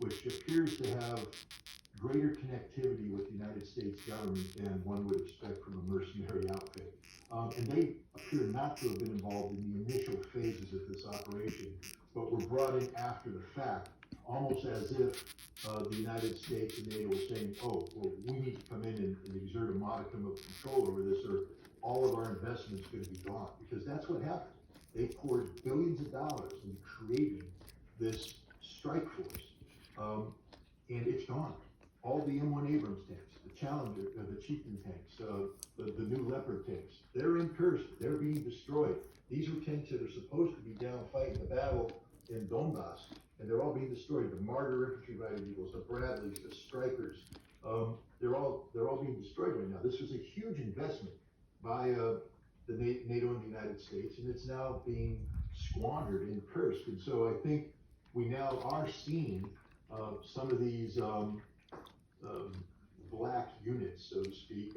which appears to have greater connectivity with the United States government than one would expect from a mercenary outfit. And they appear not to have been involved in the initial phases of this operation, but were brought in after the fact, almost as if the United States and NATO were saying, oh, well, we need to come in and exert a modicum of control over this, or all of our investment's going to be gone, because that's what happened. They poured billions of dollars into creating this strike force, and it's gone. All the M1 Abrams tanks, the Challenger, the Chieftain tanks, the new Leopard tanks, they're in Kursk, they're being destroyed. These were tanks that are supposed to be down fighting the battle in Donbass, and they're all being destroyed. The Marder infantry fighting eagles, the Bradleys, the Strykers, they're all being destroyed right now. This was a huge investment by the NATO and the United States, and it's now being squandered in Kursk. And so I think we now are seeing some of these black units, so to speak,